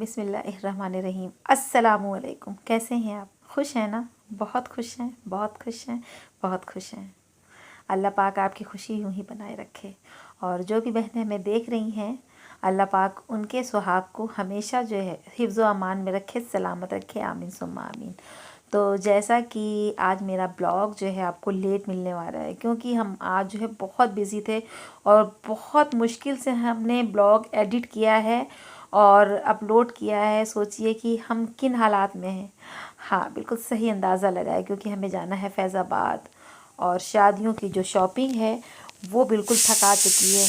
बिस्मिल्लाहिर्रहमानिर्रहीम। अस्सलामुअलैकुम। कैसे हैं आप? खुश हैं ना? बहुत खुश हैं, बहुत खुश हैं, बहुत खुश हैं। अल्लाह पाक आपकी खुशी यूं ही बनाए रखे। और जो भी बहनें हमें देख रही हैं, अल्लाह पाक उनके सुहाग को हमेशा जो है हिफ्ज़ व अमान में रखे, सलामत रखे। आमीन सुम्मा आमीन। तो जैसा कि आज मेरा ब्लॉग जो है आपको लेट मिलने वाला है, क्योंकि हम आज जो है बहुत बिज़ी थे और बहुत मुश्किल से हमने ब्लॉग एडिट किया है और अपलोड किया है। सोचिए कि हम किन हालात में हैं। हाँ, बिल्कुल सही अंदाज़ा लगाया, क्योंकि हमें जाना है फैज़ाबाद और शादियों की जो शॉपिंग है वो बिल्कुल थका चुकी है।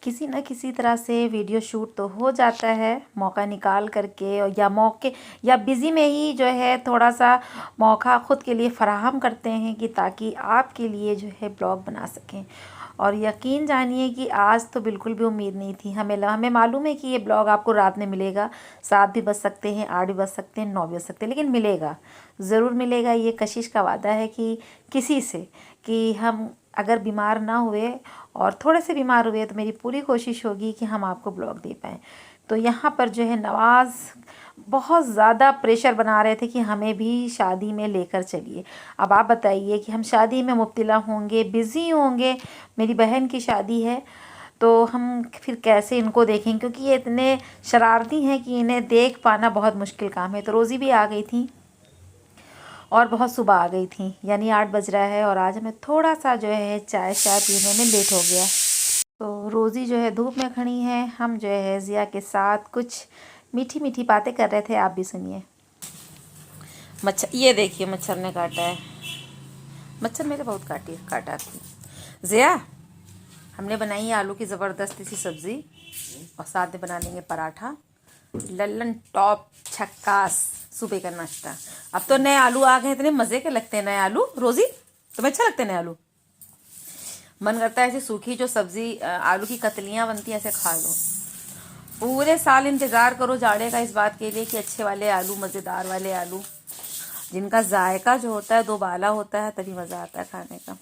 किसी न किसी तरह से वीडियो शूट तो हो जाता है मौका निकाल करके, और या मौके या बिज़ी में ही जो है थोड़ा सा मौका ख़ुद के लिए फ़राहम करते हैं कि ताकि आपके लिए जो है ब्लॉग बना सकें। और यकीन जानिए कि आज तो बिल्कुल भी उम्मीद नहीं थी। हमें मालूम है कि ये ब्लॉग आपको रात में मिलेगा। 7 भी बज सकते हैं, 8 भी बज सकते हैं, 9 भी बज सकते हैं, लेकिन मिलेगा, ज़रूर मिलेगा। ये कशिश का वादा है कि किसी से कि हम अगर बीमार ना हुए और थोड़े से बीमार हुए तो मेरी पूरी कोशिश होगी कि हम आपको ब्लॉग दे पाएँ। तो यहाँ पर जो है नवाज़ बहुत ज़्यादा प्रेशर बना रहे थे कि हमें भी शादी में लेकर चलिए। अब आप बताइए कि हम शादी में मुब्तला होंगे, बिज़ी होंगे, मेरी बहन की शादी है, तो हम फिर कैसे इनको देखें, क्योंकि ये इतने शरारती हैं कि इन्हें देख पाना बहुत मुश्किल काम है। तो रोज़ी भी आ गई थी और बहुत सुबह आ गई थी, यानी 8 बज रहा है, और आज हमें थोड़ा सा जो है चाय पीने में लेट हो गया। तो रोज़ी जो है धूप में खड़ी है, हम जो है ज़िया के साथ कुछ मीठी मीठी बातें कर रहे थे। आप भी सुनिए। मच्छर, ये देखिए मच्छर ने काटा है। मच्छर मेरे बहुत काटा थी। ज़िया, हमने बनाई है आलू की ज़बरदस्त सी सब्ज़ी और साथ में बना लेंगे पराठा। लल्लन टॉप छक्कास सुबह का नाश्ता। अब तो नए आलू आ गए, इतने मज़े के लगते हैं नए आलू। रोज़ी, तुम्हें अच्छा लगते हैं नए आलू? मन करता है ऐसे सूखी जो सब्ज़ी आलू की कतलियाँ बनती हैं ऐसे खा लो। पूरे साल इंतज़ार करो जाड़े का इस बात के लिए कि अच्छे वाले आलू, मज़ेदार वाले आलू, जिनका जायका जो होता है दोबाला होता है, तभी मज़ा आता है खाने का।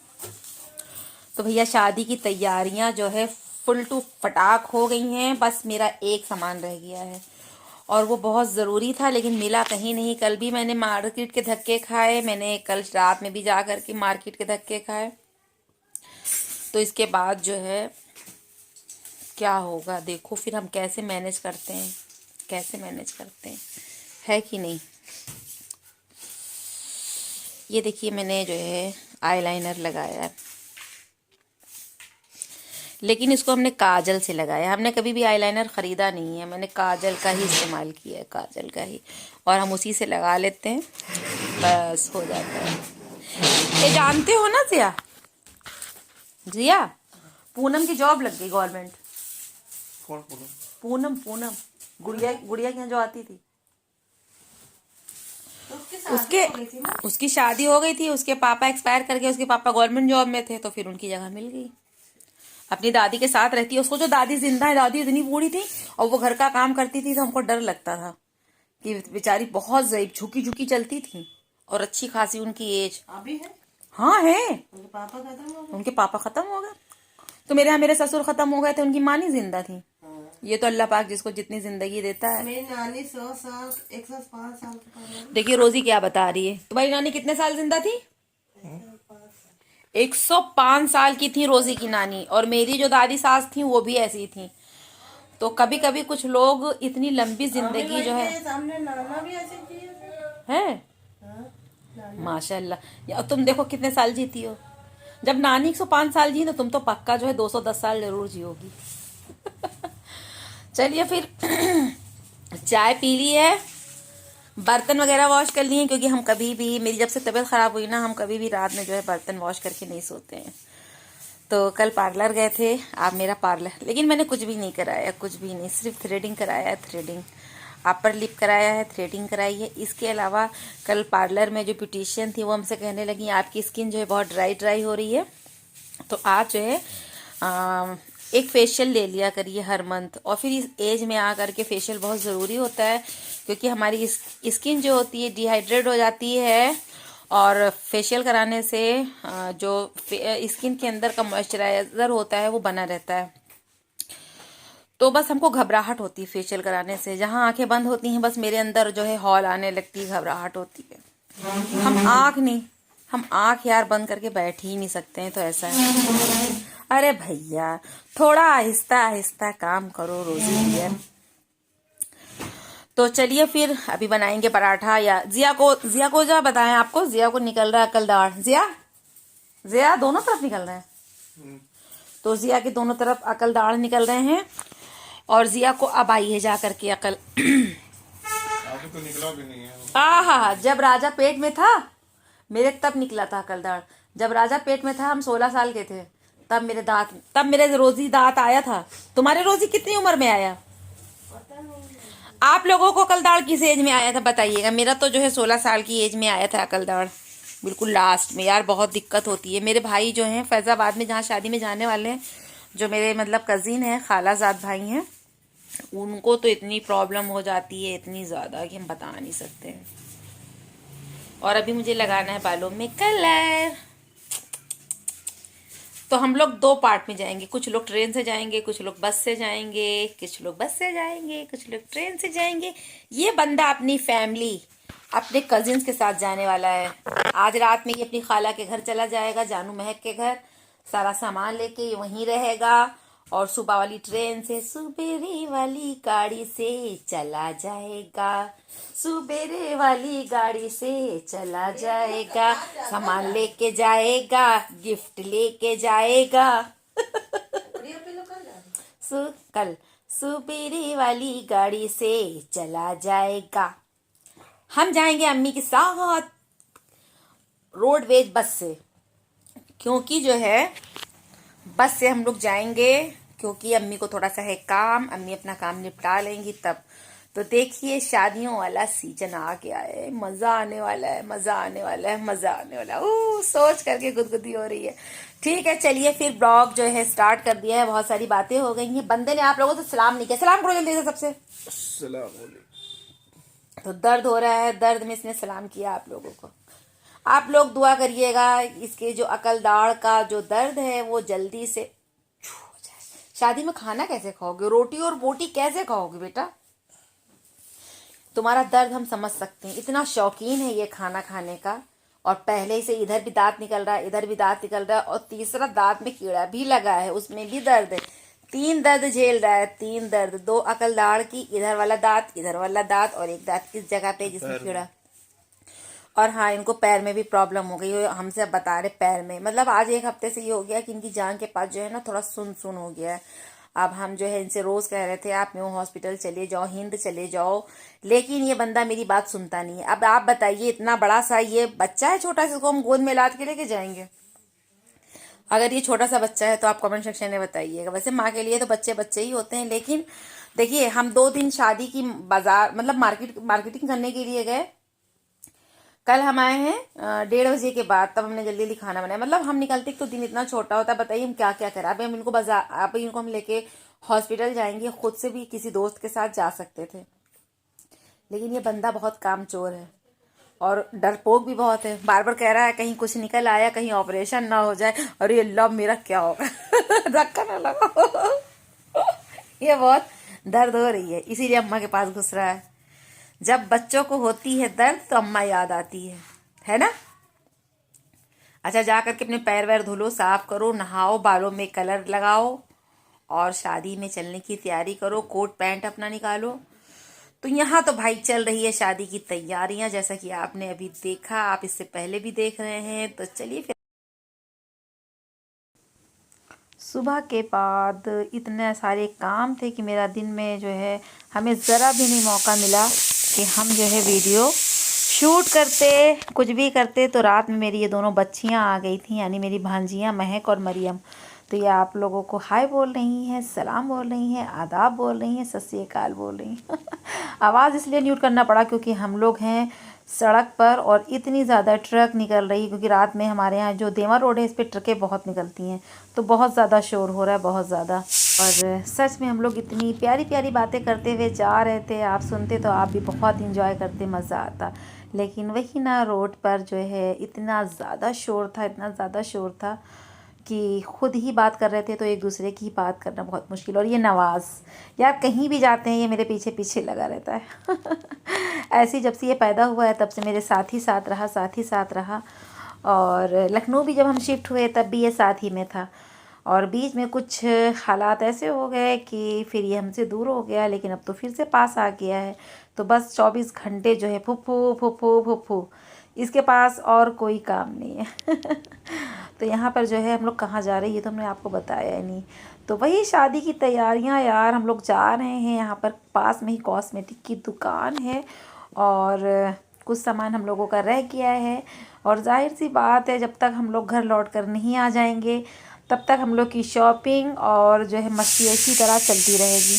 तो भैया शादी की तैयारियां जो है फुल टू फटाक हो गई हैं। बस मेरा एक सामान रह गया है और वो बहुत ज़रूरी था, लेकिन मिला कहीं नहीं। कल भी मैंने मार्केट के धक्के खाए, मैंने कल रात में भी जा कर के मार्केट के धक्के खाए। तो इसके बाद जो है क्या होगा देखो, फिर हम कैसे मैनेज करते हैं, कैसे मैनेज करते हैं, है कि नहीं। ये देखिए मैंने जो है आईलाइनर लगाया है, लेकिन इसको हमने काजल से लगाया। हमने कभी भी आईलाइनर ख़रीदा नहीं है, मैंने काजल का ही इस्तेमाल किया है, काजल का ही, और हम उसी से लगा लेते हैं, बस हो जाता है। ये जानते हो ना ज़िया, ज़िया पूनम की जॉब लग गई गवर्नमेंट। पूनम पूनम गुड़िया के यहाँ जो आती थी, उसकी शादी हो गई थी। उसके पापा एक्सपायर कर गए, उसके पापा गवर्नमेंट जॉब में थे, तो फिर उनकी जगह मिल गई। अपनी दादी के साथ रहती है। उसको जो दादी जिंदा है, दादी इतनी बूढ़ी थी और वो घर का काम करती थी, तो हमको डर लगता था कि बेचारी बहुत ज़ईफ झुकी झुकी चलती थी, और अच्छी खासी उनकी एज अभी है। हाँ है, उनके पापा खत्म हो गए। तो मेरे यहाँ मेरे ससुर खत्म हो गए थे, उनकी माँ नहीं जिंदा थी। ये तो अल्लाह पाक जिसको जितनी जिंदगी देता है। मेरी नानी 100 साल 105 साल की। देखिए रोज़ी क्या बता रही है। तुम्हारी नानी कितने साल जिंदा थी? 105 साल की थी रोज़ी की नानी, और मेरी जो दादी सास थी वो भी ऐसी थी। तो कभी कभी कुछ लोग इतनी लंबी जिंदगी जो है सामने नाना भी ऐसी है। माशाल्लाह। तुम देखो कितने साल जीती हो। जब नानी 105 साल जी, तो तुम तो पक्का जो है 210 साल जरूर जियोगी। चलिए फिर चाय पी ली है, बर्तन वगैरह वॉश कर लिए हैं, क्योंकि हम कभी भी, मेरी जब से तबीयत ख़राब हुई ना, हम कभी भी रात में जो है बर्तन वॉश करके नहीं सोते हैं। तो कल पार्लर गए थे आप, मेरा पार्लर, लेकिन मैंने कुछ भी नहीं कराया, कुछ भी नहीं, सिर्फ थ्रेडिंग कराया है, थ्रेडिंग, अपर लिप कराया है, थ्रेडिंग कराई है। इसके अलावा कल पार्लर में जो ब्यूटिशियन थी वो हमसे कहने लगी आपकी स्किन जो है बहुत ड्राई हो रही है, तो आप जो है एक फेशियल ले लिया करिए हर मंथ। और फिर इस एज में आ करके फेशियल बहुत ज़रूरी होता है, क्योंकि हमारी स्किन जो होती है डिहाइड्रेट हो जाती है, और फेशियल कराने से जो स्किन के अंदर का मॉइस्चराइज़र होता है वो बना रहता है। तो बस हमको घबराहट होती है फेशियल कराने से। जहाँ आंखें बंद होती हैं बस मेरे अंदर जो है हॉल आने लगती है, घबराहट होती है। हम आंख यार बंद करके बैठ ही नहीं सकते हैं, तो ऐसा है। अरे भैया थोड़ा आहिस्ता आहिस्ता काम करो, रोजी है। तो चलिए फिर अभी बनाएंगे पराठा। या जिया को जो बताएं आपको, जिया को निकल रहा है अकल दाढ़। जिया दोनों तरफ निकल रहा है। तो जिया के दोनों तरफ अकल दाढ़ निकल रहे हैं, और जिया को अब आई है जा करके अकल। आगे तो निकला भी नहीं है। हाँ, जब राजा पेट में था मेरे तब निकला था अकल दाढ़। जब राजा पेट में था हम 16 साल के थे, तब मेरे रोजी दांत आया था। तुम्हारे रोजी कितनी उम्र में आया? आप लोगों को अकल दाढ़ किस एज में आया था बताइएगा। मेरा तो जो है 16 साल की एज में आया था अकल दाढ़, बिल्कुल लास्ट में। यार बहुत दिक्कत होती है। मेरे भाई जो हैं फैजाबाद में जहाँ शादी में जाने वाले हैं, जो मेरे मतलब कजिन है, खालाजाद भाई हैं, उनको तो इतनी प्रॉब्लम हो जाती है, इतनी ज्यादा कि हम बता नहीं सकते हैं। और अभी मुझे लगाना है बालों में कलर। तो हम लोग 2 पार्ट में जाएंगे। कुछ लोग ट्रेन से जाएंगे, कुछ लोग बस से जाएंगे, कुछ लोग बस से जाएंगे, कुछ लोग ट्रेन से जाएंगे। ये बंदा अपनी फैमिली, अपने कजिन्स के साथ जाने वाला है। आज रात में ये अपनी खाला के घर चला जाएगा, जानू महक के घर। सारा सामान लेके ये वहीं रहेगा, और सुबह वाली ट्रेन से, सुबेरे वाली गाड़ी से चला जाएगा, सुबेरे वाली गाड़ी से चला जाएगा। सामान लेके जाएगा, गिफ्ट लेके जाएगा। कल सुबेरे वाली गाड़ी से चला जाएगा। हम जाएंगे अम्मी के साथ रोडवेज बस से, क्योंकि जो है बस से हम लोग जाएंगे, क्योंकि अम्मी को थोड़ा सा है काम, अम्मी अपना काम निपटा लेंगी तब। तो देखिए शादियों वाला सीजन आ गया है, मजा आने वाला है, मजा आने वाला है, मजा आने वाला है। सोच करके गुदगुदी हो रही है। ठीक है चलिए फिर ब्लॉग जो है स्टार्ट कर दिया है। बहुत सारी बातें हो गई हैं। बंदे ने आप लोगों से सलाम नहीं किया, सलाम करो जल्दी से सबसे। तो दर्द हो रहा है, दर्द में इसने सलाम किया आप लोगों को। आप लोग दुआ करिएगा इसके जो अकल दाढ़ का जो दर्द है वो जल्दी से हो जाए। शादी में खाना कैसे खाओगे? रोटी और बोटी कैसे खाओगे बेटा? तुम्हारा दर्द हम समझ सकते हैं, इतना शौकीन है ये खाना खाने का, और पहले से इधर भी दांत निकल रहा है, इधर भी दांत निकल रहा है, और तीसरा दांत में कीड़ा भी लगा है, उसमें भी दर्द है। 3 दर्द झेल रहा है, 3 दर्द। 2 अकल दाढ़ की, इधर वाला दांत, इधर वाला दांत, और एक दांत किस जगह पे जिसमें कीड़ा। और हाँ, इनको पैर में भी प्रॉब्लम हो गई। हमसे अब बता रहे पैर में, मतलब आज 1 हफ्ते से ये हो गया कि इनकी जान के पास जो है ना थोड़ा सुन सुन हो गया है। अब हम जो है इनसे रोज कह रहे थे आप न्यू हॉस्पिटल चले जाओ, हिंद चले जाओ, लेकिन ये बंदा मेरी बात सुनता नहीं है। अब आप बताइए, इतना बड़ा सा ये बच्चा है छोटा सा, इसको हम गोद में लाद के लेके जाएंगे? अगर ये छोटा सा बच्चा है तो आप कमेंट सेक्शन में बताइएगा। वैसे माँ के लिए तो बच्चे बच्चे ही होते हैं, लेकिन देखिए हम 2 दिन शादी की बाजार मतलब मार्केटिंग करने के लिए गए। कल हम आए हैं 1:30 बजे के बाद, तब हमने जल्दी जल्दी खाना बनाया। मतलब हम निकलते तो दिन इतना छोटा होता है, बताइए हम क्या क्या करें। अभी हम इनको बाजार, अभी इनको हम लेके हॉस्पिटल जाएंगे, खुद से भी किसी दोस्त के साथ जा सकते थे, लेकिन ये बंदा बहुत कामचोर है और डरपोक भी बहुत है। बार बार कह रहा है कहीं कुछ निकल आया, कहीं ऑपरेशन ना हो जाए। अरे अल्लाह मेरा क्या होगा धक्का ना लगा। ये बहुत दर्द हो रही है, इसीलिए अम्मा के पास घुस रहा है। जब बच्चों को होती है दर्द तो अम्मा याद आती है ना। अच्छा, जा करके अपने पैर वैर धुलो, साफ करो, नहाओ, बालों में कलर लगाओ, और शादी में चलने की तैयारी करो। कोट पैंट अपना निकालो। तो यहाँ तो भाई चल रही है शादी की तैयारियां, जैसा कि आपने अभी देखा, आप इससे पहले भी देख रहे हैं। तो चलिए फिर। सुबह के बाद इतने सारे काम थे कि मेरा दिन में जो है हमें ज़रा भी नहीं मौका मिला कि हम जो है वीडियो शूट करते, कुछ भी करते। तो रात में मेरी ये दोनों बच्चियां आ गई थी, यानी मेरी भांजियां महक और मरियम। तो ये आप लोगों को हाय बोल रही हैं, सलाम बोल रही हैं, आदाब बोल रही हैं, सत श्री अकाल बोल रही हैं। आवाज़ इसलिए म्यूट करना पड़ा क्योंकि हम लोग हैं सड़क पर और इतनी ज़्यादा ट्रक निकल रही, क्योंकि रात में हमारे यहाँ जो देवा रोड है इस पर ट्रकें बहुत निकलती हैं, तो बहुत ज़्यादा शोर हो रहा है, बहुत ज़्यादा। और सच में हम लोग इतनी प्यारी प्यारी बातें करते हुए जा रहे थे, आप सुनते तो आप भी बहुत इंजॉय करते, मज़ा आता। लेकिन वही ना, रोड पर जो है इतना ज़्यादा शोर था, इतना ज़्यादा शोर था कि खुद ही बात कर रहे थे तो एक दूसरे की बात करना बहुत मुश्किल। और ये नवाज़ यार कहीं भी जाते हैं ये मेरे पीछे पीछे लगा रहता है ऐसे ही जब से ये पैदा हुआ है तब से मेरे साथ ही साथ रहा। और लखनऊ भी जब हम शिफ्ट हुए तब भी ये साथ ही में था, और बीच में कुछ हालात ऐसे हो गए कि फिर ये हमसे दूर हो गया, लेकिन अब तो फिर से पास आ गया है। तो बस 24 घंटे जो है फुफ्फू फुफ्फू फुफ्फू, इसके पास और कोई काम नहीं है तो यहाँ पर जो है हम लोग कहाँ जा रहे हैं ये तो हमने आपको बताया ही नहीं। तो वही शादी की तैयारियाँ यार, हम लोग जा रहे हैं। यहाँ पर पास में ही कॉस्मेटिक की दुकान है और कुछ सामान हम लोगों का रह गया है, और जाहिर सी बात है जब तक हम लोग घर लौट कर नहीं आ जाएंगे तब तक हम लोग की शॉपिंग और जो है मस्ती इसी तरह चलती रहेगी।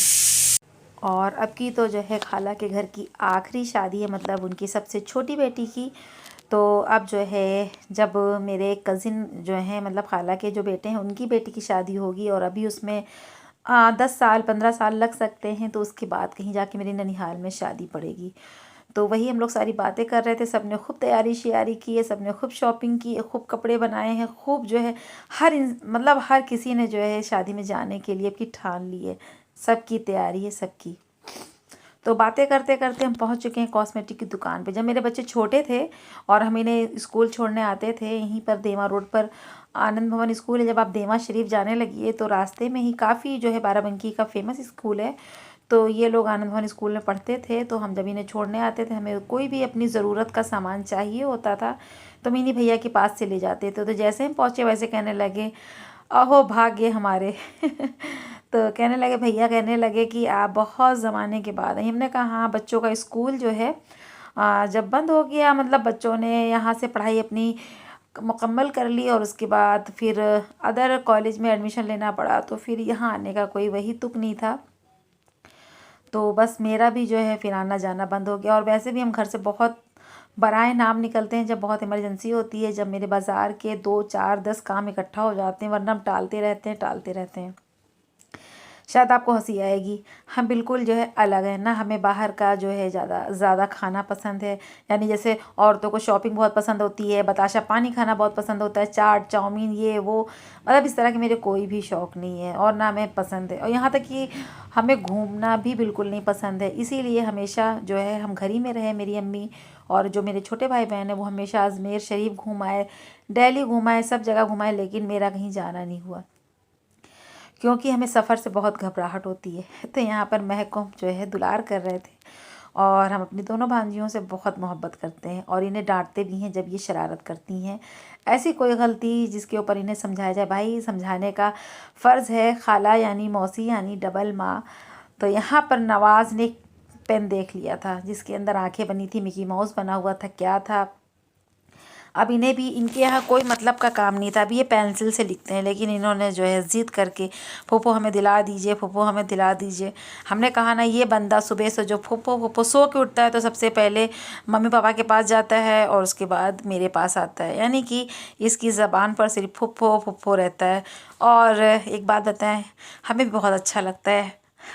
और अब की तो जो है खाला के घर की आखिरी शादी है, मतलब उनकी सबसे छोटी बेटी की। तो अब जो है जब मेरे कज़िन जो हैं मतलब खाला के जो बेटे हैं उनकी बेटी की शादी होगी, और अभी उसमें 10 साल 15 साल लग सकते हैं, तो उसके बाद कहीं जाके मेरी ननिहाल में शादी पड़ेगी। तो वही हम लोग सारी बातें कर रहे थे, सब ने खूब तैयारी शियारी की है, सब ने खूब शॉपिंग की है, खूब कपड़े बनाए हैं, खूब जो है मतलब हर किसी ने जो है शादी में जाने के लिए अपनी ठान ली है, सबकी तैयारी है सबकी। तो बातें करते करते हम पहुंच चुके हैं कॉस्मेटिक की दुकान पे। जब मेरे बच्चे छोटे थे और हम इन्हें स्कूल छोड़ने आते थे, यहीं पर देवा रोड पर आनंद भवन स्कूल है, जब आप देवा शरीफ जाने लगिए तो रास्ते में ही काफ़ी जो है बाराबंकी का फेमस स्कूल है, तो ये लोग आनंद भवन स्कूल में पढ़ते थे। तो हम जब इन्हें छोड़ने आते थे, हमें कोई भी अपनी ज़रूरत का सामान चाहिए होता था तो मिनी भैया के पास चले जाते थे। तो जैसे हम पहुँचे वैसे कहने लगे अहो भाग्य हमारे तो कहने लगे, भैया कहने लगे कि आप बहुत ज़माने के बाद आई। हमने कहा हाँ, बच्चों का स्कूल जो है जब बंद हो गया, मतलब बच्चों ने यहाँ से पढ़ाई अपनी मुकम्मल कर ली और उसके बाद फिर अदर कॉलेज में एडमिशन लेना पड़ा, तो फिर यहाँ आने का कोई वही तुक नहीं था। तो बस मेरा भी जो है फिर आना जाना बंद हो गया। और वैसे भी हम घर से बहुत बराए नाम निकलते हैं जब बहुत इमरजेंसी होती है, जब मेरे बाज़ार के 2 4 10 काम इकट्ठा हो जाते हैं, वरना हम टालते रहते हैं। शायद आपको हंसी आएगी, हम बिल्कुल जो है अलग है ना, हमें बाहर का जो है ज़्यादा खाना पसंद है। यानी जैसे औरतों को शॉपिंग बहुत पसंद होती है, बताशा पानी खाना बहुत पसंद होता है, चाट चाउमीन ये वो, मतलब इस तरह के मेरे कोई भी शौक़ नहीं है और ना हमें पसंद है। और यहाँ तक कि हमें घूमना भी बिल्कुल नहीं पसंद है, इसीलिए हमेशा जो है हम घर ही में रहे। मेरी अम्मी और जो मेरे छोटे भाई बहन हैं वो हमेशा अजमेर शरीफ घुमाए, दिल्ली घुमाए, सब जगह घुमाए, लेकिन मेरा कहीं जाना नहीं हुआ क्योंकि हमें सफ़र से बहुत घबराहट होती है। तो यहाँ पर महकम जो है दुलार कर रहे थे, और हम अपनी दोनों भांजियों से बहुत मोहब्बत करते हैं और इन्हें डांटते भी हैं जब ये शरारत करती हैं। ऐसी कोई गलती जिसके ऊपर इन्हें समझाया जाए, भाई समझाने का फ़र्ज़ है, खाला यानी मौसी यानी डबल माँ। तो यहाँ पर नवाज़ ने एक पेन देख लिया था जिसके अंदर आँखें बनी थी, मिकी माउस बना हुआ था, क्या था। अब इन्हें भी इनके यहाँ कोई मतलब का काम नहीं था, अभी ये पेंसिल से लिखते हैं, लेकिन इन्होंने जो है ज़िद करके फूफो हमें दिला दीजिए, फूफो हमें दिला दीजिए। हमने कहा ना, ये बंदा सुबह से जो फूफो फूफो सो के उठता है तो सबसे पहले मम्मी पापा के पास जाता है और उसके बाद मेरे पास आता है, यानी कि इसकी ज़बान पर सिर्फ फूफो फूफो रहता है। और एक बात बताएं, हमें भी बहुत अच्छा लगता है,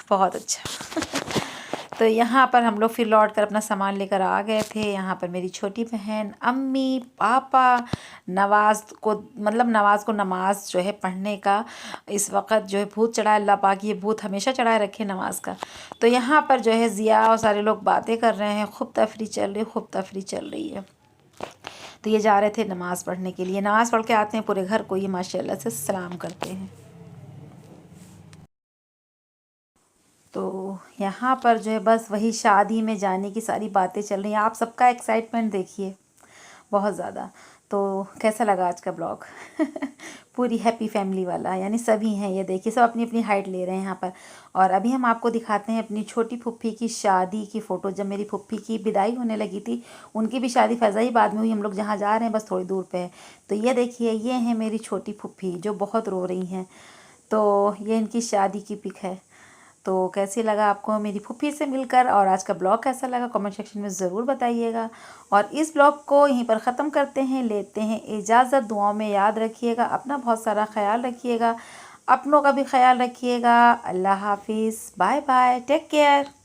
बहुत अच्छा तो यहाँ पर हम लोग फिर लौट कर अपना सामान लेकर आ गए थे। यहाँ पर मेरी छोटी बहन, अम्मी, पापा, नवाज़ को नमाज जो है पढ़ने का इस वक्त जो है भूत चढ़ा है। अल्लाह पाक ये भूत हमेशा चढ़ाए रखे नमाज का। तो यहाँ पर जो है ज़िया और सारे लोग बातें कर रहे हैं, खूब तफरी चल रही है। तो ये जा रहे थे नमाज़ पढ़ने के लिए। नमाज़ पढ़ के आते हैं, पूरे घर को ये माशाल्लाह से सलाम करते हैं। तो यहाँ पर जो है बस वही शादी में जाने की सारी बातें चल रही हैं। आप सबका एक्साइटमेंट देखिए, बहुत ज़्यादा। तो कैसा लगा आज का ब्लॉग पूरी हैप्पी फैमिली वाला, यानी सभी हैं, ये देखिए सब अपनी अपनी हाइट ले रहे हैं यहाँ पर। और अभी हम आपको दिखाते हैं अपनी छोटी फुप्पी की शादी की फ़ोटो। जब मेरी फुप्पी की विदाई होने लगी थी, उनकी भी शादी फैज़ाइबाद में हुई। हम लोग जहाँ जा रहे हैं बस थोड़ी दूर पे है। तो ये देखिए, ये हैं मेरी छोटी फुप्पी जो बहुत रो रही हैं। तो ये इनकी शादी की पिक है। तो कैसे लगा आपको मेरी फुप्पी से मिलकर, और आज का ब्लॉग कैसा लगा कमेंट सेक्शन में ज़रूर बताइएगा। और इस ब्लॉग को यहीं पर ख़त्म करते हैं, लेते हैं इजाज़त। दुआओं में याद रखिएगा, अपना बहुत सारा ख्याल रखिएगा, अपनों का भी ख्याल रखिएगा। अल्लाह हाफिज़, बाय बाय, टेक केयर।